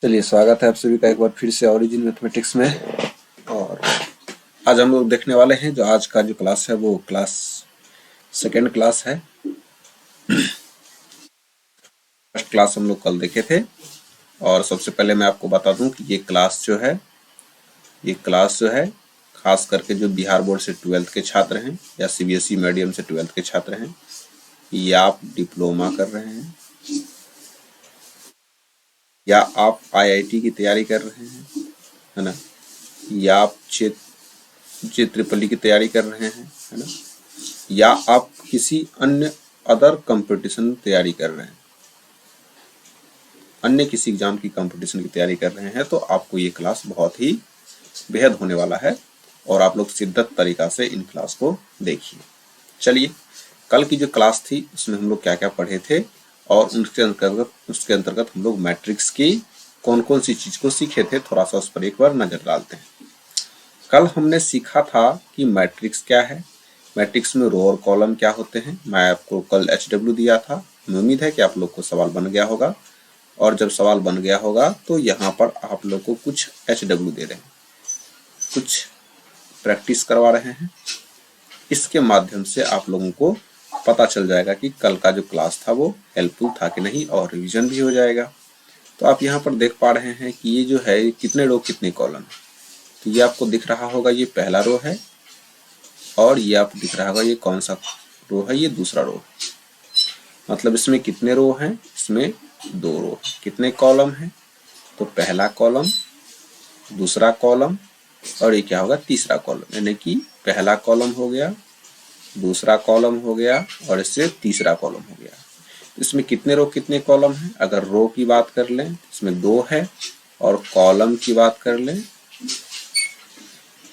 चलिए, स्वागत है आप सभी का एक बार फिर से ओरिजिन मैथमेटिक्स में। और आज हम लोग देखने वाले हैं जो आज का जो क्लास है वो क्लास सेकेंड क्लास है। फर्स्ट क्लास हम लोग कल देखे थे। और सबसे पहले मैं आपको बता दूं कि ये क्लास जो है खास करके जो बिहार बोर्ड से 12th के छात्र हैं या सीबीएसई मीडियम से 12th के छात्र हैं, या आप डिप्लोमा कर रहे हैं या आप आईआईटी की तैयारी कर रहे हैं, है ना, या आप JEE की तैयारी कर रहे हैं, है ना, या आप किसी अन्य अदर कंपटीशन तैयारी कर रहे हैं, अन्य किसी एग्जाम की कंपटीशन की तैयारी कर रहे हैं, तो आपको ये क्लास बहुत ही बेहद होने वाला है और आप लोग शिद्दत तरीका से इन क्लास को देखिए। चलिए, कल की जो क्लास थी उसमें हम लोग क्या क्या पढ़े थे और उसके अंतर्गत हम लोग मैट्रिक्स की कौन कौन सी चीज को सीखे थे, थोड़ा सा उस पर एक बार नजर डालते हैं। कल हमने सीखा था कि मैट्रिक्स क्या है, मैट्रिक्स में रो और कॉलम क्या होते हैं। मैं आपको कल HW दिया था। मुझे उम्मीद है कि आप लोग को सवाल बन गया होगा, और जब सवाल बन गया होगा तो यहाँ पर आप लोग को कुछ HW दे रहे हैं, कुछ प्रैक्टिस करवा रहे हैं। इसके माध्यम से आप लोगों को पता चल जाएगा कि कल का जो क्लास था वो हेल्पफुल था कि नहीं, और रिवीजन भी हो जाएगा। तो आप यहाँ पर देख पा रहे हैं कि ये जो है कितने रो कितने कॉलम है। तो ये आपको दिख रहा होगा, ये पहला रो है, और ये आपको दिख रहा होगा ये कौन सा रो है, ये दूसरा रो है। मतलब इसमें कितने रो हैं, इसमें 2 रो है। कितने कॉलम है, तो पहला कॉलम, दूसरा कॉलम, और ये क्या होगा, तीसरा कॉलम। यानी कि पहला कॉलम हो गया, दूसरा कॉलम हो गया, और इससे तीसरा कॉलम हो गया। इसमें कितने रो कितने कॉलम है, अगर रो की बात कर लें इसमें 2 है, और कॉलम की बात कर लें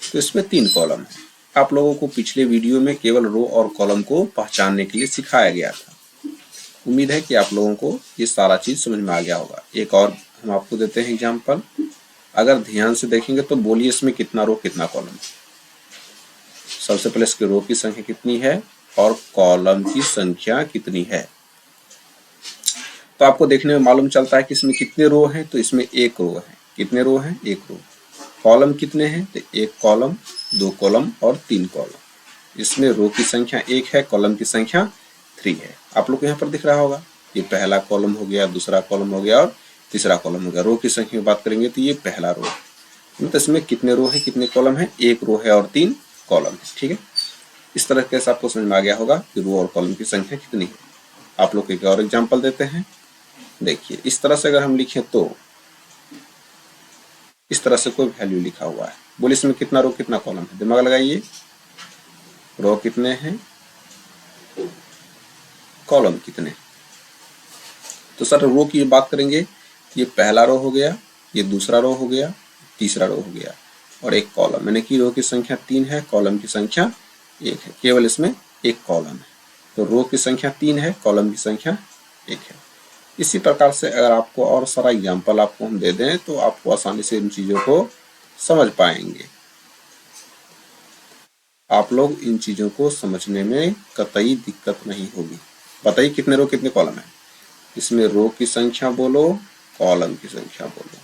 तो इसमें 3 कॉलम है। आप लोगों को पिछले वीडियो में केवल रो और कॉलम को पहचानने के लिए सिखाया गया था। उम्मीद है कि आप लोगों को ये सारा चीज समझ में आ गया होगा। एक और हम आपको देते हैं एग्जाम्पल। अगर ध्यान से देखेंगे तो बोलिए इसमें कितना रो कितना कॉलम। सबसे पहले इसके रो की संख्या कितनी है और कॉलम की संख्या कितनी है। तो आपको देखने में मालूम चलता है कि इसमें कितने रो हैं, तो इसमें 1 रो है। कितने रो हैं, 1 रो। कॉलम कितने हैं, तो 1 कॉलम, 2 कॉलम और 3 कॉलम। इसमें रो की संख्या 1 है, कॉलम की संख्या 3 है। आप लोग को यहाँ पर दिख रहा होगा, ये पहला कॉलम हो गया, दूसरा कॉलम हो गया और तीसरा कॉलम हो गया। रो की संख्या की बात करेंगे तो ये पहला रो है। तो इसमें कितने रो है कितने कॉलम है, 1 रो है और 3 कॉलम है। ठीक है, इस तरह से आपको समझ में आ गया होगा कि रो और कॉलम की संख्या कितनी है। आप लोग को एक और एग्जाम्पल देते हैं। देखिए, इस तरह से अगर हम लिखें तो इस तरह से कोई वैल्यू लिखा हुआ है। बोलिए इसमें कितना रो कितना कॉलम है, दिमाग लगाइए। रो कितने हैं, कॉलम कितने। तो सर रो की बात करेंगे, ये पहला रो हो गया, ये दूसरा रो हो गया, तीसरा रो हो गया, और 1 कॉलम। यानी कि रो की संख्या 3 है, कॉलम की संख्या 1 है। केवल इसमें 1 कॉलम है। तो रो की संख्या 3 है, कॉलम की संख्या 1 है। इसी प्रकार से अगर आपको और सारा एग्जाम्पल आपको हम दे दें तो आपको आसानी से इन चीजों को समझ पाएंगे। आप लोग इन चीजों को समझने में कतई दिक्कत नहीं होगी। बताइए कितने रो कितने कॉलम है। इसमें रो की संख्या बोलो, कॉलम की संख्या बोलो।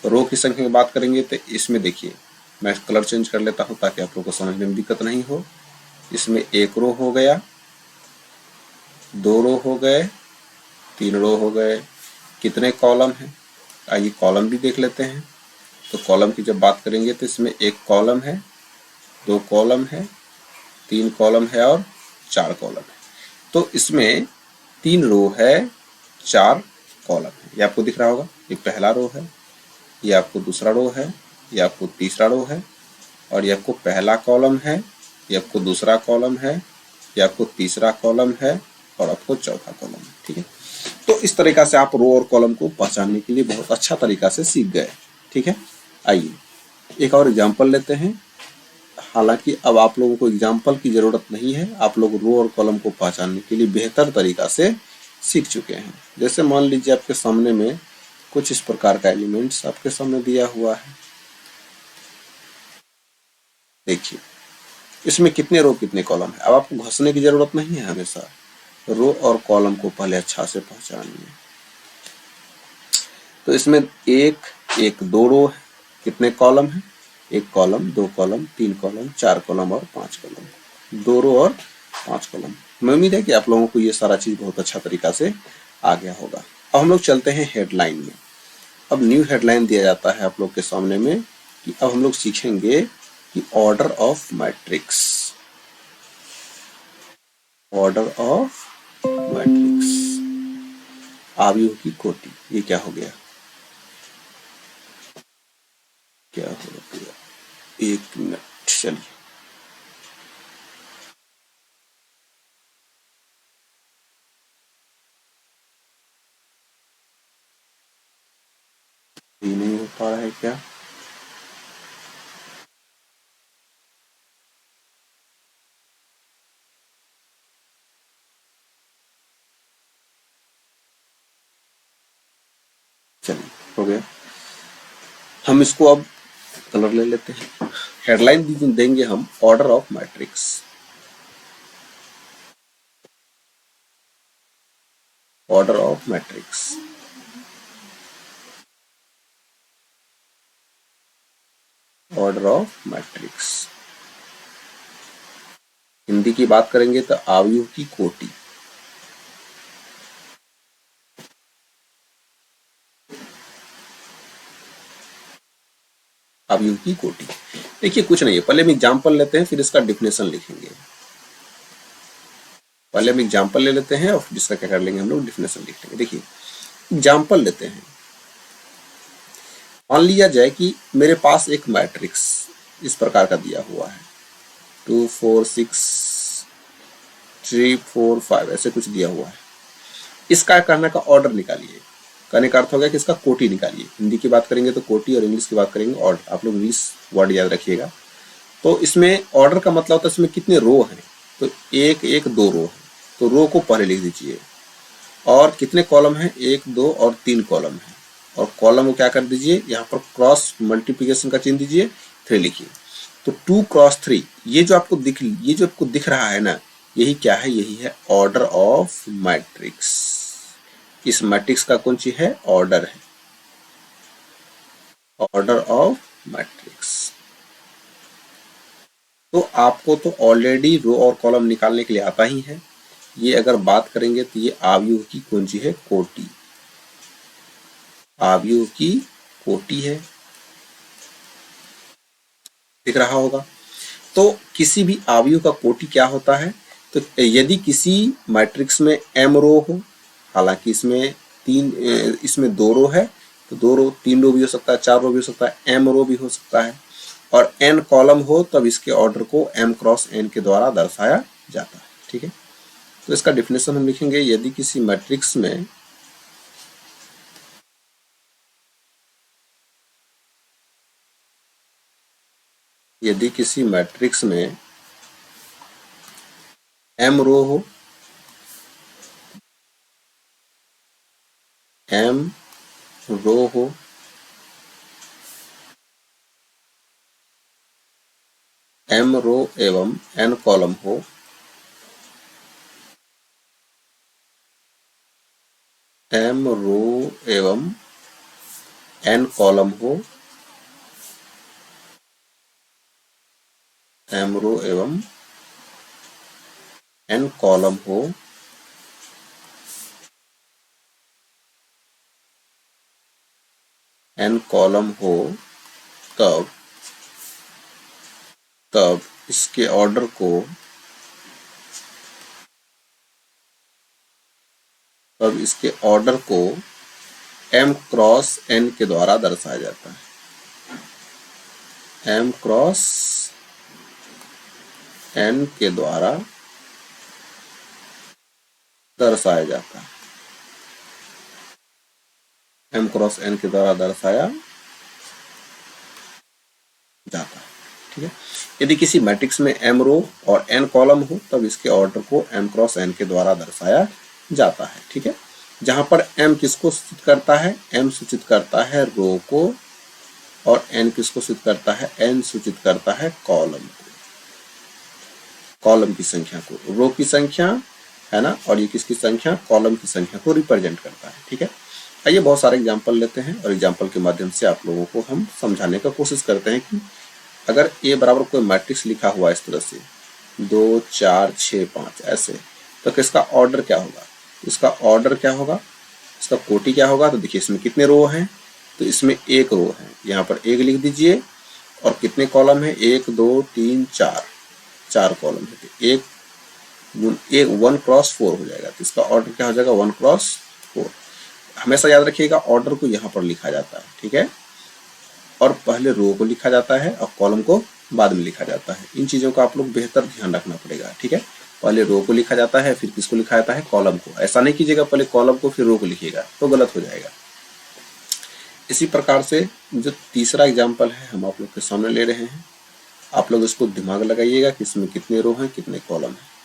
रो की संख्या की बात करेंगे तो इसमें देखिए, मैं कलर चेंज कर लेता हूं ताकि आप लोग को समझने में दिक्कत नहीं हो। इसमें 1 रो हो गया, 2 रो हो गए, 3 रो हो गए। कितने कॉलम है, आइए कॉलम भी देख लेते हैं। तो कॉलम की जब बात करेंगे तो इसमें 1 कॉलम है, 2 कॉलम है, 3 कॉलम है और 4 कॉलम है। तो इसमें 3 रो है, 4 कॉलम है। ये आपको दिख रहा होगा, ये पहला रो है, ये आपको दूसरा रो है, ये आपको तीसरा रो है, और ये आपको पहला कॉलम है, ये आपको दूसरा कॉलम है, ये आपको तीसरा कॉलम है, और आपको चौथा कॉलम है। ठीक है, तो इस तरीका से आप रो और कॉलम को पहचानने के लिए बहुत अच्छा तरीका से सीख गए। ठीक है, आइए एक और एग्जाम्पल लेते हैं। हालांकि अब आप लोगों को एग्जाम्पल की जरूरत नहीं है, आप लोग रो और कॉलम को पहचानने के लिए बेहतर तरीका से सीख चुके हैं। जैसे मान लीजिए आपके सामने में कुछ इस प्रकार का एलिमेंट्स आपके सामने दिया हुआ है। देखिए इसमें कितने रो कितने कॉलम है। अब आपको घसने की जरूरत नहीं है, हमेशा रो और कॉलम को पहले अच्छा से पहचानिए। तो इसमें एक दो रो है, कितने कॉलम है, एक कॉलम, दो कॉलम, तीन कॉलम, चार कॉलम और पांच कॉलम, दो रो और पांच कॉलम। मैं उम्मीद है कि आप लोगों को ये सारा चीज बहुत अच्छा तरीका से आ गया होगा। अब हम लोग चलते हैं हेडलाइन में। अब न्यू हेडलाइन दिया जाता है आप लोग के सामने में कि अब हम लोग सीखेंगे कि order of matrix, order of matrix, आव्यूह की कोटि। ये क्या हो गया, क्या हो गया, एक मिनट, चलिए ये नहीं हो पा रहा है क्या, चलिए हो गया। हम इसको अब कलर ले लेते हैं। हेडलाइन देंगे हम order of matrix, order of matrix, order of matrix. Hindi की बात करेंगे तो आव्यूह की कोटि, आव्यूह की कोटि। देखिए कुछ नहीं है, पहले हम एग्जाम्पल लेते हैं फिर इसका डिफिनेशन लिखेंगे। पहले हम एग्जाम्पल ले लेते हैं और फिर इसका क्या कर लेंगे हम लोग, डिफिनेशन लिख लेंगे। देखिए एग्जाम्पल लेते हैं। मान लिया जाए कि मेरे पास एक मैट्रिक्स इस प्रकार का दिया हुआ है, 2 4 6 3 4 5 ऐसे कुछ दिया हुआ है। इसका कहने का ऑर्डर निकालिए, कहने का अर्थ हो गया कि इसका कोटि निकालिए। हिंदी की बात करेंगे तो कोटि और इंग्लिश की बात करेंगे ऑर्डर। आप लोग इंग्लिश वर्ड याद रखिएगा। तो इसमें ऑर्डर का मतलब होता है इसमें कितने रो हैं, तो एक एक दो रो है, तो रो को पहले लिख दीजिए। और कितने कॉलम हैं, एक दो और तीन कॉलम है, और कॉलम को क्या कर दीजिए, यहाँ पर क्रॉस मल्टीप्लिकेशन का चिन्ह दीजिए, 3 लिखिए। तो 2 क्रॉस 3 ये जो आपको दिख रहा है ना, यही क्या है, यही है ऑर्डर ऑफ मैट्रिक्स। इस मैट्रिक्स का कौन सी है, ऑर्डर है, ऑर्डर ऑफ मैट्रिक्स। तो आपको तो ऑलरेडी रो और कॉलम निकालने के लिए आता ही है। ये अगर बात करेंगे तो ये आव्यूह की कौन सी है, कोटि, आव्यूह की कोटि है, दिख रहा होगा। तो किसी भी आव्यूह का कोटि क्या होता है, तो यदि किसी मैट्रिक्स में m रो हो, हालांकि इसमें दो रो है, तो दो रो, तीन रो भी हो सकता है, चार रो भी हो सकता है, m रो भी हो सकता है, और n कॉलम हो, तब इसके ऑर्डर को m क्रॉस n के द्वारा दर्शाया जाता है। ठीक है, तो इसका डिफिनेशन हम लिखेंगे, यदि किसी मैट्रिक्स में m रो हो, m रो हो, m रो एवं n कॉलम हो, m रो एवं n कॉलम हो, m रो एवं n कॉलम हो, n कॉलम हो, तब इसके ऑर्डर को m क्रॉस n के द्वारा दर्शाया जाता है, m क्रॉस n के द्वारा दर्शाया जाता है, m क्रॉस n के द्वारा दर्शाया जाता है। ठीक है, यदि किसी मैट्रिक्स में m रो और n कॉलम हो, तब इसके ऑर्डर को m क्रॉस n के द्वारा दर्शाया जाता है। ठीक है, जहां पर m किसको सूचित करता है, m सूचित करता है रो को, और n किसको सूचित करता है, n सूचित करता है कॉलम को, कॉलम की संख्या को। रो की संख्या है ना, और ये किसकी संख्या, कॉलम की संख्या को रिप्रेजेंट करता है। ठीक है, आइए बहुत सारे एग्जाम्पल लेते हैं और एग्जाम्पल के माध्यम से आप लोगों को हम समझाने का कोशिश करते हैं कि अगर ए बराबर कोई मैट्रिक्स लिखा हुआ है इस तरह से 2 4 6 5 ऐसे, तो किसका ऑर्डर क्या होगा, इसका ऑर्डर क्या होगा, इसका कोटि क्या होगा। तो देखिए इसमें कितने रो हैं, तो इसमें एक रो है, यहाँ पर एक लिख दीजिए। और कितने कॉलम है, 1 2 3 4, 4 कॉलम है। तो एक 1 क्रॉस 4 हो जाएगा। तो इसका ऑर्डर क्या हो जाएगा, 1 क्रॉस 4। हमेशा याद रखिएगा ऑर्डर को यहाँ पर लिखा जाता है, ठीक है, और पहले रो को लिखा जाता है और कॉलम को बाद में लिखा जाता है। इन चीजों का आप लोग बेहतर ध्यान रखना पड़ेगा, ठीक है। पहले रो को लिखा जाता है, फिर किसको लिखा जाता है, कॉलम को। ऐसा नहीं कीजिएगा पहले कॉलम को फिर रो को लिखिएगा, तो गलत हो जाएगा। इसी प्रकार से जो तीसरा एग्जाम्पल है हम आप लोग के सामने ले रहे हैं, आप लोग इसको दिमाग लगाइएगा कि इसमें कितने रो हैं कितने कॉलम हैं।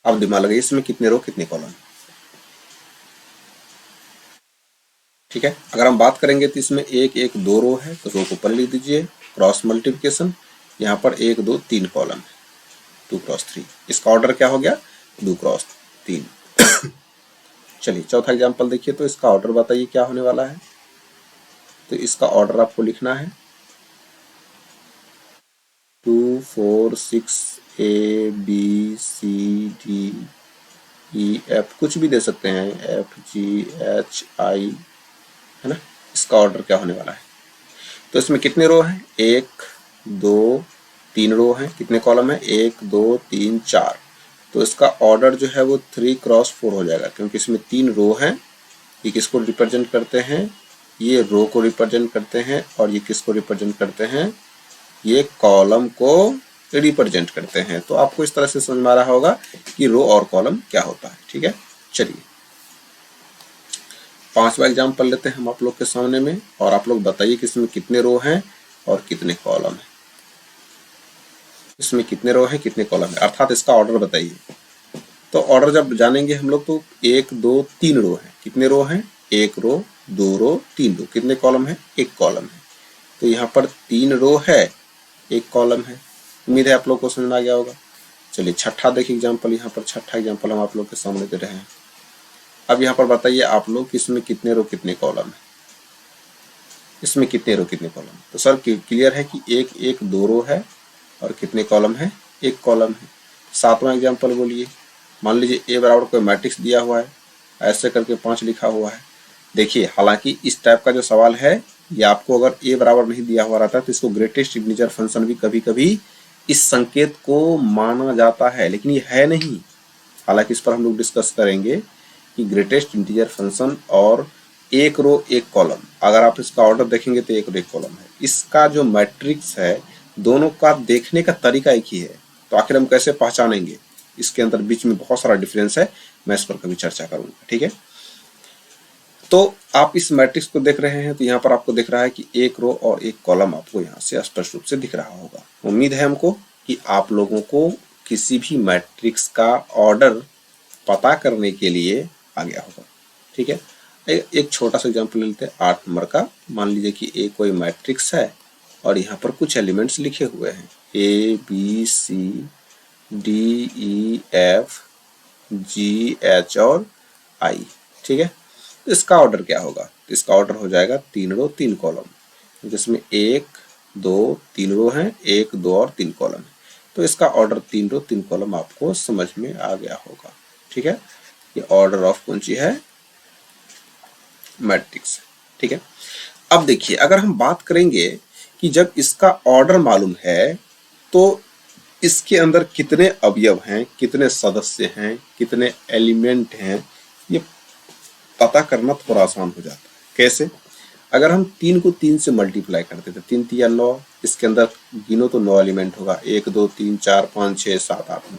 आप दिमाग लगाइए इसमें कितने रो कितने कॉलम हैं, ठीक है। अगर हम बात करेंगे तो इसमें 1 1 2 रो है, तो रो को पहले लिख दीजिए, क्रॉस मल्टीप्लिकेशन, यहाँ पर 1 2 3 कॉलम है, 2 क्रॉस 3। इसका ऑर्डर क्या हो गया, 2 क्रॉस 3। चलिए चौथा एग्जाम्पल देखिए, तो इसका ऑर्डर बताइए क्या होने वाला है। तो इसका ऑर्डर आपको लिखना है 2 4 6 A B C D E F, कुछ भी दे सकते हैं, F G H I, है ना। इसका ऑर्डर क्या होने वाला है। तो इसमें कितने रो हैं, 1 2 3 रो हैं, कितने कॉलम है, 1 2 3 4। तो इसका ऑर्डर जो है वो 3 क्रॉस 4 हो जाएगा, क्योंकि इसमें 3 रो हैं। ये किसको रिप्रेजेंट करते हैं, ये रो को रिप्रेजेंट करते हैं, और ये किसको रिप्रेजेंट करते हैं, ये कॉलम को रिप्रेजेंट करते हैं। तो आपको इस तरह से समझ में आ रहा होगा कि रो और कॉलम क्या होता है, ठीक है। चलिए पांचवा एग्जाम्पल लेते हैं हम आप लोग के सामने में, और आप लोग बताइए कि इसमें कितने रो हैं और कितने कॉलम हैं। इसमें कितने रो हैं कितने कॉलम है, अर्थात इसका ऑर्डर बताइए। तो ऑर्डर जब जानेंगे हम लोग, तो 1 2 3 रो हैं, कितने रो हैं, 1 रो 2 रो 3 रो, कितने कॉलम है, 1 कॉलम है। तो यहाँ पर 3 रो है 1 कॉलम है। उम्मीद है आप लोग को समझ में आ गया होगा। चलिए छठा देखिए एग्जाम्पल, यहाँ पर छठा एग्जाम्पल हम आप लोग के सामने दे रहे हैं। अब यहाँ पर बताइए आप लोग कि इसमें कितने रो कितने कॉलम है, इसमें कितने रो कितने कॉलम। तो सर क्लियर है कि 1 1 2 रो है और कितने कॉलम है, 1 कॉलम है। सातवां एग्जाम्पल बोलिए, मान लीजिए ए बराबर कोई मैट्रिक्स दिया हुआ है, ऐसे करके 5 लिखा हुआ है। देखिए हालांकि इस टाइप का जो सवाल है, ये आपको अगर ए बराबर नहीं दिया हुआ रहता है तो इसको ग्रेटेस्ट इंटीजर फंक्शन भी कभी कभी इस संकेत को माना जाता है, लेकिन ये है नहीं। हालांकि इस पर हम लोग डिस्कस करेंगे कि ग्रेटेस्ट इंटीजर फंक्शन और 1 रो 1 कॉलम, अगर आप इसका ऑर्डर देखेंगे तो 1 रो 1 कॉलम है। इसका जो मैट्रिक्स है दोनों का देखने का तरीका एक ही है, तो आखिर हम कैसे पहचानेंगे, इसके अंदर बीच में बहुत सारा डिफरेंस है, मैं इस पर कभी चर्चा करूंगा, ठीक है। तो आप इस मैट्रिक्स को देख रहे हैं, तो यहाँ पर आपको दिख रहा है कि 1 रो और 1 कॉलम आपको यहाँ से स्पष्ट रूप से दिख रहा होगा। उम्मीद है हमको कि आप लोगों को किसी भी मैट्रिक्स का ऑर्डर पता करने के लिए आ गया होगा, ठीक है। एक छोटा सा एग्जाम्पल लेते हैं 8 नंबर का। मान लीजिए कि एक कोई मैट्रिक्स है और यहाँ पर कुछ एलिमेंट्स लिखे हुए हैं, A B C D E F G H और I, ठीक है। तो इसका ऑर्डर क्या होगा, इसका ऑर्डर हो जाएगा 3 रो 3 कॉलम, जिसमें 1 2 3 रो हैं, 1 2 और 3 कॉलम है। तो इसका ऑर्डर 3 रो 3 कॉलम आपको समझ में आ गया होगा, ठीक है। ये ऑर्डर ऑफ कौन सी है, मैट्रिक्स, ठीक है। अब देखिए अगर हम बात करेंगे कि जब इसका ऑर्डर मालूम है तो इसके अंदर कितने अवयव हैं, कितने सदस्य हैं, कितने एलिमेंट हैं, ये पता करना थोड़ा आसान हो जाता है। कैसे, अगर हम 3 को 3 से मल्टीप्लाई करते थे, 3 3 9, इसके अंदर गिनो तो 9 एलिमेंट होगा, 1 2 3 4 5 6 7 8 9।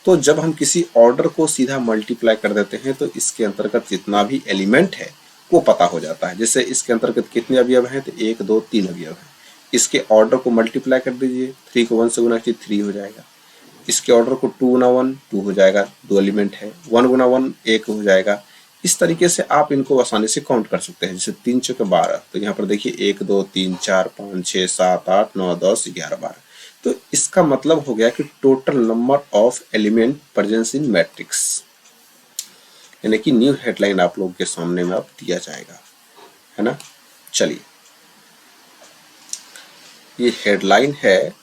तो जब हम किसी ऑर्डर को सीधा मल्टीप्लाई कर देते हैं तो इसके अंतर्गत जितना भी एलिमेंट है वो पता हो जाता है। जैसे इसके अंतर्गत कितने अवयव हैं, तो 1 2 3 अवयव हैं। इसके ऑर्डर को मल्टीप्लाई कर दीजिए, 3 को 1 से गुना कीजिए 3 हो जाएगा। इसके ऑर्डर को 2 गुना 1 2 हो जाएगा, 2 एलिमेंट है। 1 गुना 1 1 हो जाएगा। इस तरीके से आप इनको आसानी से काउंट कर सकते हैं। जैसे 3 चौके 12, तो यहाँ पर देखिए 1 2 3 4 5 6 7 8 9 10 11 12। तो इसका मतलब हो गया कि total number of element presence in matrix, यानी कि न्यू हेडलाइन आप लोगों के सामने में अब दिया जाएगा, है ना। चलिए, ये हेडलाइन है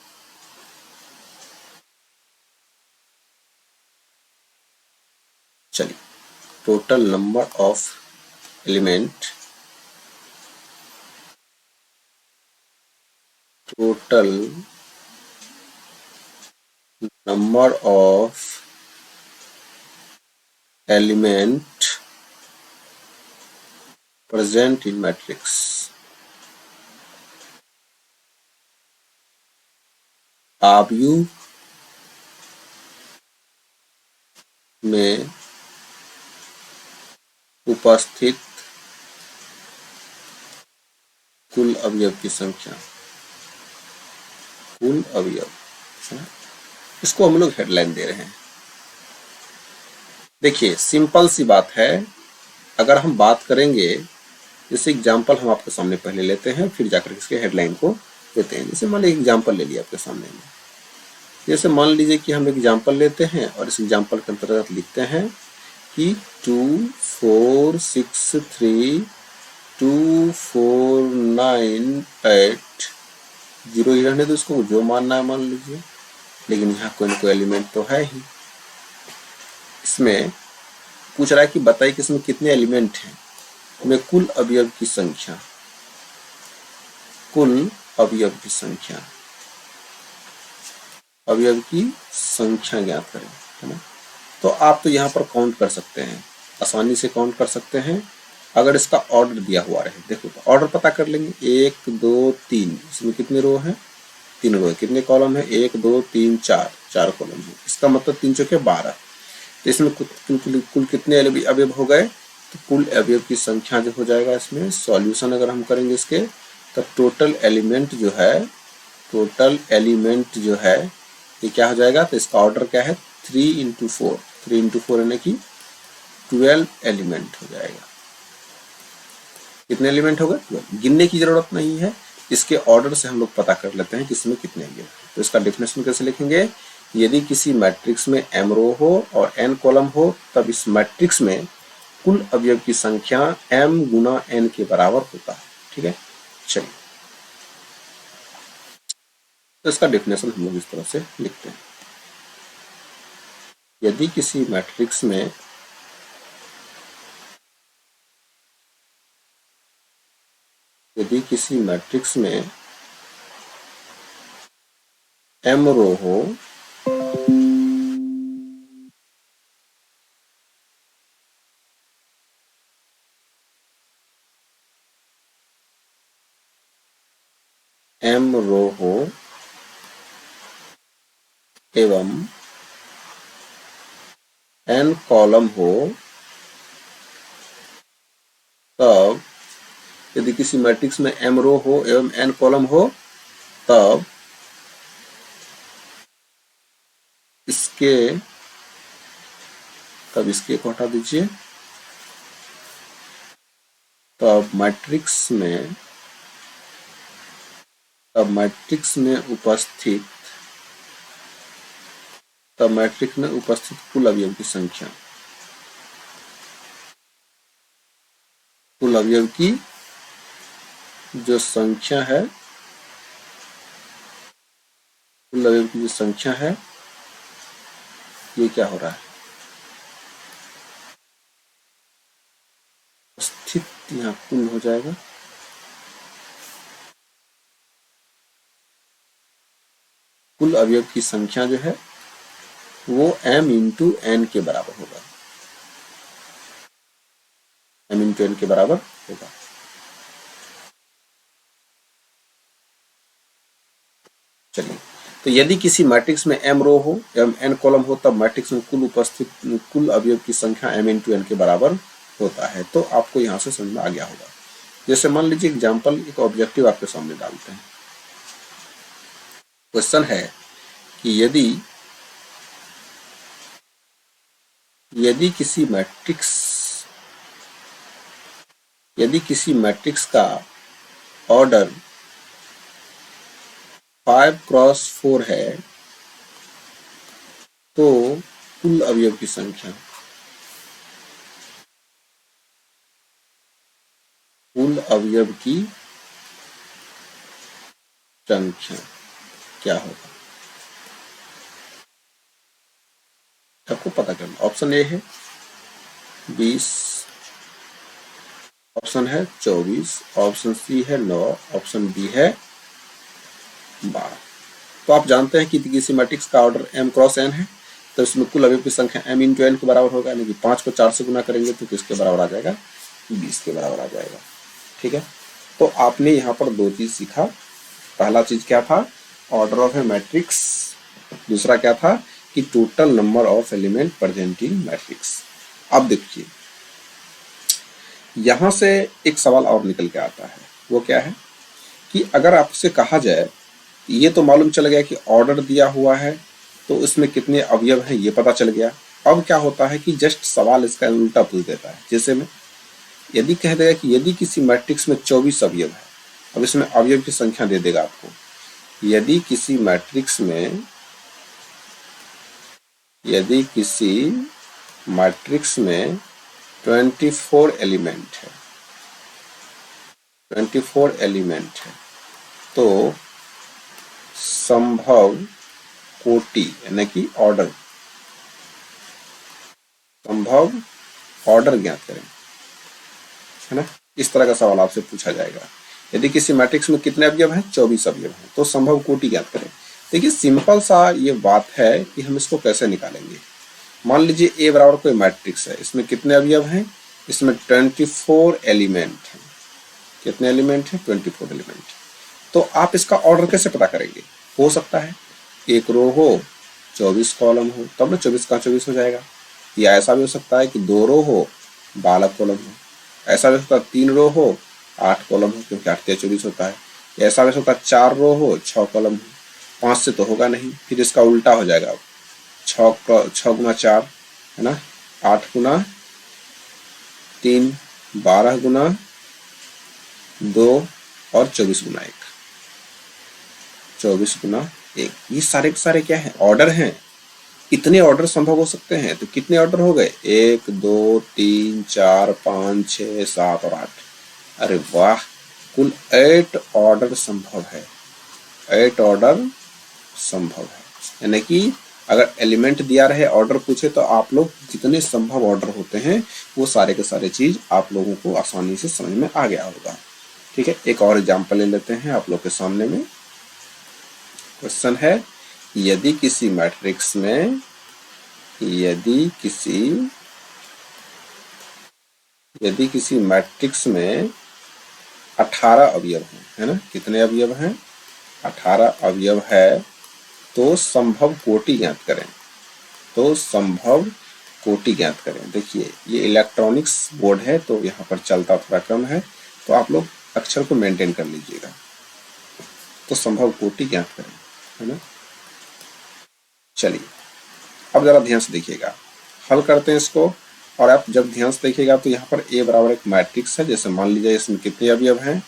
चलिए, total number of element, total number of element present in matrix। आव्यूह में उपस्थित कुल अवयव की संख्या, कुल अवयव, इसको हम लोग हेडलाइन दे रहे हैं। देखिए, सिंपल सी बात है, अगर हम बात करेंगे, जैसे एग्जाम्पल हम आपके सामने पहले लेते हैं, फिर जाकर इसके हेडलाइन को देते हैं। जैसे मान लीजिए एग्जाम्पल ले लिया आपके सामने में, जैसे मान लीजिए कि हम एग्जाम्पल लेते हैं और इस एग्जाम्पल के अंतर्गत लिखते हैं कि 2 4 6 3 2 4 9 8 0 ही रहने दो, इसको जो मानना है मान लीजिए, लेकिन यहाँ कोई ना कोई एलिमेंट तो है ही। इसमें पूछ रहा है कि बताइए कि इसमें कितने एलिमेंट हैं, में कुल अवयव की संख्या, कुल अवयव की संख्या, अवयव की संख्या ज्ञात करें, है ना। तो आप तो यहाँ पर काउंट कर सकते हैं, आसानी से काउंट कर सकते हैं। अगर इसका ऑर्डर दिया हुआ रहे, देखो तो ऑर्डर पता कर लेंगे, 1 2 3, इसमें कितने रो हैं, 3 रो है, कितने कॉलम है, 1 2 3 4, 4 कॉलम है, इसका मतलब 3 चौके 12। तो इसमें कुल कितने अवयव हो गए, तो कुल अवयव की संख्या जो हो जाएगा, इसमें सॉल्यूशन अगर हम करेंगे इसके, तो टोटल एलिमेंट जो है, टोटल एलिमेंट जो है ये क्या हो जाएगा, तो इसका ऑर्डर क्या है, 3 इंटू 4, 3 इंटू 4 यानी कि 12 एलिमेंट हो जाएगा। कितने एलिमेंट हो गए, 12। गिनने की जरूरत नहीं है, इसके ऑर्डर से हम लोग पता कर लेते हैं कि इसमें कितने एलिमेंट। तो इसका डेफिनेशन कैसे लिखेंगे, यदि किसी मैट्रिक्स में m रो हो और n कॉलम हो, तब इस मैट्रिक्स में कुल अवयव की संख्या m गुना n के बराबर होता है। ठीक है, चलिए, तो इसका डेफिनेशन हम लोग इस तरह से लिखते हैं, यदि किसी मैट्रिक्स में m रो हो एवं n कॉलम हो, तब यदि किसी मैट्रिक्स में m रो हो एवं n कॉलम हो, तब इसके को हटा दीजिए, तब मैट्रिक्स में उपस्थित कुल अवयव की संख्या, कुल अवयव की जो संख्या है, कुल अवयव की जो संख्या है, ये क्या हो रहा है, उपस्थित यहाँ कुल हो जाएगा, कुल अवयव की संख्या जो है वो m इंटू n के बराबर होगा, m इंटू n के बराबर होगा। चलिए, तो यदि किसी मैट्रिक्स में m रो हो एवं n कॉलम हो, तब मैट्रिक्स में कुल अवयव की संख्या m इंटू n के बराबर होता है। तो आपको यहाँ से समझ में आ गया होगा। जैसे मान लीजिए एग्जाम्पल, एक ऑब्जेक्टिव आपके सामने डालते हैं। क्वेश्चन है कि यदि किसी मैट्रिक्स का ऑर्डर 5 क्रॉस 4 है, तो कुल अवयव की संख्या अवयव की संख्या क्या होगा, आपको पता करना। ऑप्शन ए है 20, ऑप्शन है 24, ऑप्शन सी है 9, ऑप्शन बी है 12। तो आप जानते हैं कि किसी मैट्रिक्स का ऑर्डर m क्रॉस n है, तो इसमें कुल अवयव की संख्या m इंटू n के बराबर होगा, यानी कि 5 को 4 से गुना करेंगे तो किसके बराबर आ जाएगा, 20 के बराबर आ जाएगा। ठीक है, तो आपने यहाँ पर दो चीज सीखा। पहला चीज क्या था, ऑर्डर ऑफ ए मैट्रिक्स। दूसरा क्या था कि total number of element present in matrix. अब देखिए यहां से एक सवाल और निकल के आता है, वो क्या है कि अगर आपसे कहा जाए, ये तो मालूम चल गया कि ऑर्डर दिया हुआ है तो इसमें कितने अवयव हैं ये पता चल गया। अब क्या होता है कि जस्ट सवाल इसका उल्टा पूछ देता है। जैसे में यदि कह देगा कि यदि किसी मैट्रिक्स में 24 अवयव है, अब इसमें अवयव की संख्या दे देगा आपको। यदि किसी मैट्रिक्स में 24 एलिमेंट है, 24 एलिमेंट है, तो संभव कोटि यानी कि ऑर्डर, संभव ऑर्डर ज्ञात करें, है ना। इस तरह का सवाल आपसे पूछा जाएगा। यदि किसी मैट्रिक्स में कितने अवयव हैं, 24 अवयव हैं, तो संभव कोटि ज्ञात करें। देखिए सिंपल सा ये बात है कि हम इसको कैसे निकालेंगे। मान लीजिए ए बराबर कोई मैट्रिक्स है, इसमें कितने अवयव हैं, इसमें 24 एलिमेंट हैं। कितने एलिमेंट हैं, 24 एलिमेंट। तो आप इसका ऑर्डर कैसे पता करेंगे। हो सकता है एक रो हो 24 कॉलम हो, तब ना 24 का 24 हो जाएगा। या ऐसा भी हो सकता है कि 2 रो हो 12 कॉलम हो। ऐसा भी हो सकता है 3 रो हो 8 कॉलम हो, क्योंकि 8 से 24 होता है। ऐसा भी हो सकता है 4 रो हो 6 कॉलम हो। 5 से तो होगा नहीं, फिर इसका उल्टा हो जाएगा। 6 गुना 4 है ना, 8 गुना 3, 12 गुना 2 और 24 गुना 1, 24 गुना 1। ये सारे के सारे क्या है, ऑर्डर हैं। इतने ऑर्डर संभव हो सकते हैं। तो कितने ऑर्डर हो गए, 1 2 3 4 5 6 7 और 8। अरे वाह, कुल 8 ऑर्डर संभव है। 8 ऑर्डर संभव है, यानी कि अगर एलिमेंट दिया रहे, ऑर्डर पूछे, तो आप लोग जितने संभव ऑर्डर होते हैं वो सारे के सारे चीज आप लोगों को आसानी से समझ में आ गया होगा। ठीक है, एक और एग्जांपल ले लेते हैं आप लोग के सामने में। क्वेश्चन है, यदि किसी मैट्रिक्स में यदि किसी मैट्रिक्स में 18 अवयव हैं, है ना। कितने अवयव हैं, 18 अवयव है, तो संभव कोटि ज्ञात करें। तो संभव कोटि ज्ञात करें। देखिए ये इलेक्ट्रॉनिक्स बोर्ड है, तो यहाँ पर चलता थोड़ा कम है, तो आप लोग अक्षर को मेंटेन कर लीजिएगा। तो संभव कोटि ज्ञात करें, है ना। चलिए अब जरा ध्यान से देखिएगा, हल करते हैं इसको। और आप जब ध्यान से देखिएगा तो यहाँ पर ए बराबर एक मैट्रिक्स है। जैसे मान लीजिए इसमें कितने अवयव हैं,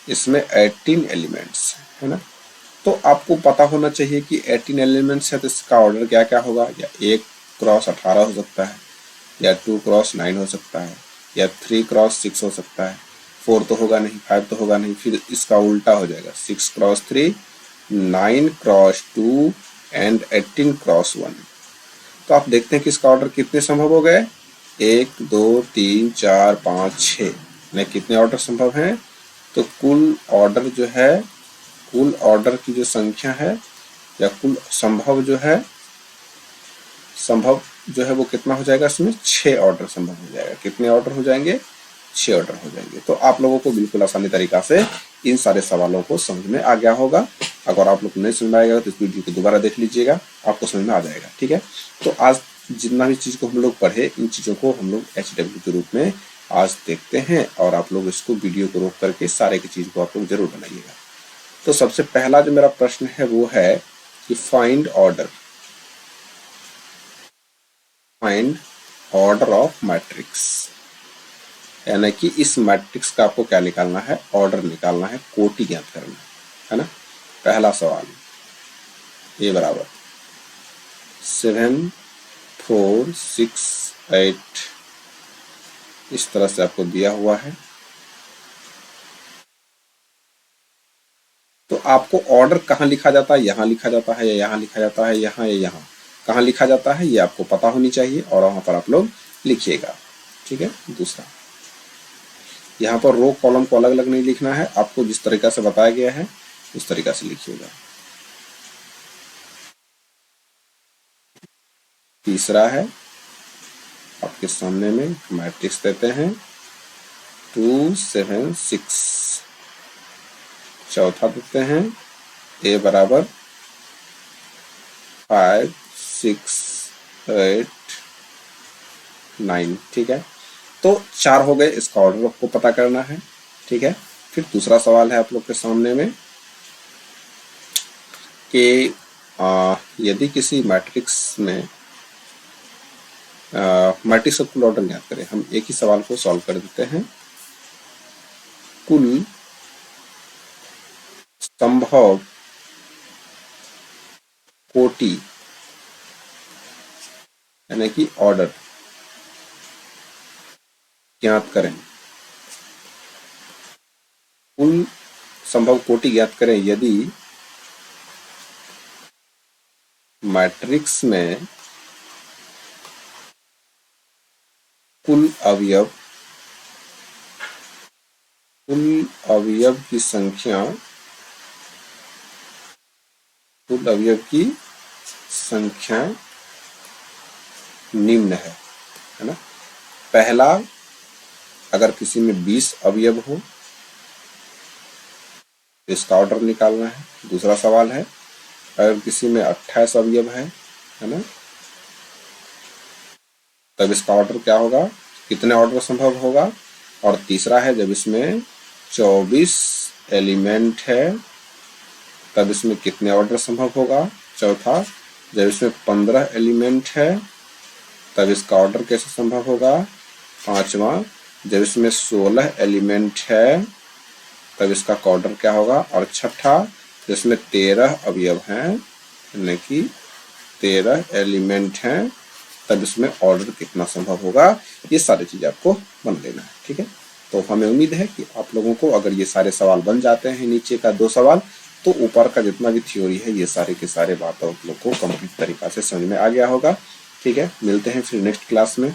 इसमें 18 एलिमेंट्स है ना। तो आपको पता होना चाहिए कि 18 एलिमेंट्स है तो इसका ऑर्डर क्या क्या होगा। या 1 क्रॉस 18 हो सकता है, या 2 क्रॉस 9 हो सकता है, या 3 क्रॉस 6 हो सकता है। 4 तो होगा नहीं, 5 तो होगा नहीं, फिर इसका उल्टा हो जाएगा, 6 क्रॉस 3, 9 क्रॉस 2 एंड 18 क्रॉस 1। तो आप देखते हैं कि इसका ऑर्डर कितने संभव हो गए, 1 2 3 4 5 6 में कितने ऑर्डर संभव हैं। तो कुल ऑर्डर जो है, कुल ऑर्डर की जो संख्या है या कुल संभव जो है वो कितना हो जाएगा, इसमें 6 ऑर्डर संभव हो जाएगा। कितने ऑर्डर हो जाएंगे, 6 ऑर्डर हो जाएंगे। तो आप लोगों को बिल्कुल आसानी तरीका से इन सारे सवालों को समझ में आ गया होगा। अगर आप लोग को नहीं समझ में आएगा तो इस वीडियो को दोबारा देख लीजिएगा, आपको समझ में आ जाएगा। ठीक है, तो आज जितना भी चीज को हम लोग पढ़े, इन चीजों को हम लोग HW के रूप में आज देखते हैं। और आप लोग इसको वीडियो को रोक करके सारे की चीज को आप लोग जरूर बनाइएगा। तो सबसे पहला जो मेरा प्रश्न है वो है कि फाइंड ऑर्डर ऑफ मैट्रिक्स, यानी कि इस मैट्रिक्स का आपको क्या निकालना है, ऑर्डर निकालना है, कोटि ज्ञात करना है ना। पहला सवाल, ए बराबर 7 4 6 8 इस तरह से आपको दिया हुआ है। आपको ऑर्डर कहाँ लिखा जाता है, यहाँ लिखा जाता है या यहाँ लिखा जाता है, यहाँ या यहाँ, कहाँ लिखा जाता है ये आपको पता होनी चाहिए और वहां पर आप लोग लिखिएगा। ठीक है। दूसरा, यहाँ पर रो कॉलम को अलग अलग नहीं लिखना है, आपको जिस तरीका से बताया गया है उस तरीका से लिखिएगा। तीसरा है आपके सामने में मैट्रिक्स देते हैं 2 7 6। चौथा देते हैं A बराबर 5 6 8 9। ठीक है। तो 4 हो गए, इसका ऑर्डर आपको पता करना है। ठीक है। फिर दूसरा सवाल है आप लोग के सामने में कि यदि किसी मैट्रिक्स में मैट्रिक्स का कुल ऑर्डर ज्ञात करें। हम एक ही सवाल को सॉल्व कर देते हैं। कुल संभव कोटि यानी कि ऑर्डर ज्ञात करें। कुल संभव कोटि ज्ञात करें यदि मैट्रिक्स में कुल अवयव की संख्या निम्न है ना। पहला, अगर किसी में 20 अवयव हो तो इसका ऑर्डर निकालना है। दूसरा सवाल है अगर किसी में 28 अवयव है ना, तब इसका ऑर्डर क्या होगा, कितने ऑर्डर संभव होगा। और तीसरा है जब इसमें 24 एलिमेंट है तब इसमें कितने ऑर्डर संभव होगा। चौथा, जब इसमें 15 एलिमेंट है तब इसका ऑर्डर कैसे संभव होगा। पांचवा, जब इसमें 16 एलिमेंट है तब इसका ऑर्डर क्या होगा। और छठा, जिसमें 13 अवयव हैं यानी कि 13 एलिमेंट हैं तब इसमें ऑर्डर कितना संभव होगा। ये सारी चीज आपको बन लेना है। ठीक है। तो हमें उम्मीद है कि आप लोगों को अगर ये सारे सवाल बन जाते हैं, नीचे का 2 सवाल, तो ऊपर का जितना भी थ्योरी है ये सारे के सारे बातें आप लोग को कंप्लीट तरीका से समझ में आ गया होगा। ठीक है। मिलते हैं फिर नेक्स्ट क्लास में।